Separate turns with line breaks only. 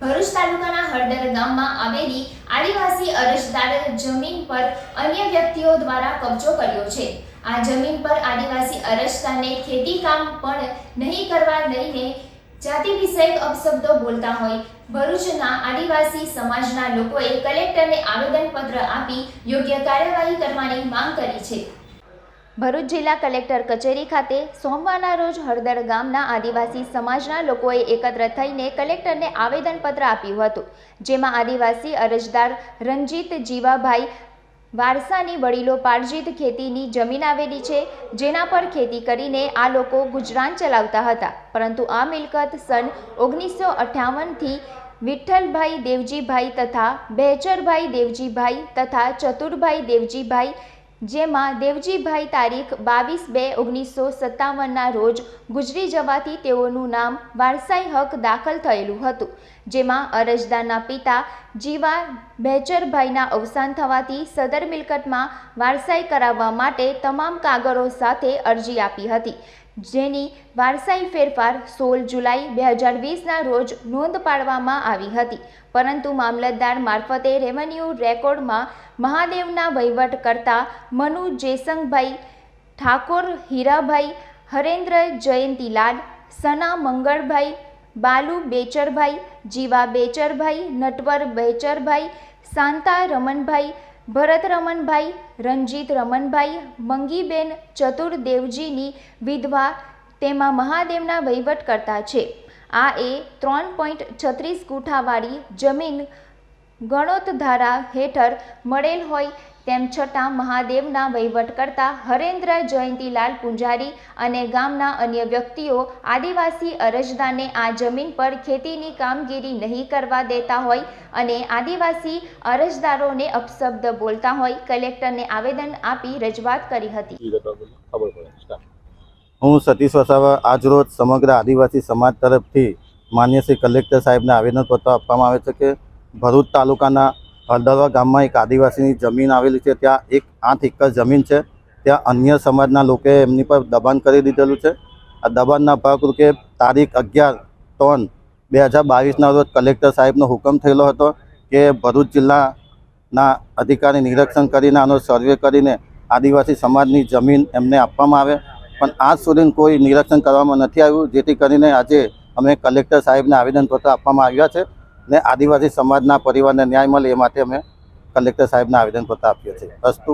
ભરૂચ તાલુકાના હળદર ગામમાં આવેલી આદિવાસી અરજદાર જમીન પર અન્ય વ્યક્તિઓ દ્વારા કબજો કર્યો છે। આ જમીન પર આદિવાસી અરજદારને ખેતી કામ પણ નહીં કરવા લઈને જાતિ વિષયક અપશબ્દો બોલતા હોય ભરૂચના આદિવાસી સમાજના લોકોએ કલેક્ટરને આવેદનપત્ર આપી યોગ્ય કાર્યવાહી કરવાની માંગ કરી છે। ભરૂચ જિલ્લા કલેક્ટર કચેરી ખાતે સોમવારના રોજ હળદર ગામના આદિવાસી સમાજના લોકોએ એકત્ર થઈને કલેક્ટરને આવેદનપત્ર આપ્યું હતું, જેમાં આદિવાસી અરજદાર રંજીત જીવાભાઈ વારસાની વડીલો પાર્જિત ખેતીની જમીન આવેલી છે, જેના પર ખેતી કરીને આ લોકો ગુજરાન ચલાવતા હતા, પરંતુ આ મિલકત સન 1958થી વિઠ્ઠલભાઈ દેવજીભાઈ તથા બહેચરભાઈ દેવજીભાઈ તથા ચતુરભાઈ દેવજીભાઈ, જેમાં દેવજીભાઈ તારીખ 22/2/1957ના રોજ ગુજરી જવાથી તેઓનું નામ વારસાઈ હક દાખલ થયેલું હતું, જેમાં અરજદારના પિતા જીવા બહેચરભાઈના અવસાન થવાથી સદર મિલકતમાં વારસાઈ કરાવવા માટે તમામ કાગળો સાથે અરજી આપી હતી, જેની વારસાઈ ફેરફાર 16 જુલાઈ 2020ના રોજ નોંધ પાડવામાં આવી હતી, પરંતુ મામલતદાર મારફતે રેવન્યુ રેકોર્ડમાં મહાદેવના વહીવટ કરતા મનુ જેસંગભાઈ, ઠાકોર હીરાભાઈ, હરેન્દ્ર જયંતીલાલ, સના મંગળભાઈ, બાલુ બેચરભાઈ, જીવા બેચરભાઈ, નટવર બેચરભાઈ, શાંતા રમણભાઈ, ભરત રમણભાઈ, રંજીત રમણભાઈ, મંગીબેન ચતુરદેવજીની વિધવા તેમાં મહાદેવના વહીવટ કરતા છે। આ એ 3.36 ગુંઠાવાળી જમીન ગણોત ધારા હેઠળ મળેલ હોય તેમ છતાં મહાદેવના વહીવટ કરતા હરેન્દ્ર જયંતીલાલ પૂંજારી અને ગામના અન્ય વ્યક્તિઓ આદિવાસી અરજદારને આ જમીન પર ખેતીની કામગીરી નહીં કરવા દેતા હોય અને આદિવાસી અરજદારોને અપશબ્દ બોલતા હોય કલેક્ટરને આવેદન આપી રજૂઆત કરી હતી।
હું સતીશ વસાવા આજરોજ સમગ્ર આદિવાસી સમાજ તરફથી માન્ય શ્રી કલેક્ટર સાહેબને આવેદનપત્ર આપવામાં આવે છે કે ભરૂચ તાલુકાના હળદરવા ગામમાં એક આદિવાસીની જમીન આવેલી છે, ત્યાં એક 8 એકર જમીન છે, ત્યાં અન્ય સમાજના લોકોએ એમની પર દબાણ કરી દીધેલું છે। આ દબાણના ભાગરૂપે તારીખ 11/3/2022ના રોજ કલેક્ટર સાહેબનો હુકમ થયેલો હતો કે ભરૂચ જિલ્લાના અધિકારી નિરીક્ષણ કરીને આનો સર્વે કરીને આદિવાસી સમાજની જમીન એમને આપવામાં આવે, પણ આજ સુધી કોઈ નિરીક્ષણ કરવામાં નથી આવ્યું, જેથી કરીને આજે અમે કલેક્ટર સાહેબને આવેદનપત્ર આપવામાં આવ્યા છે ને આદિવાસી સમાજના પરિવારને ન્યાય મળે એ માટે અમે કલેક્ટર સાહેબને આવેદનપત્ર આપ્યું છે। અસ્તુ।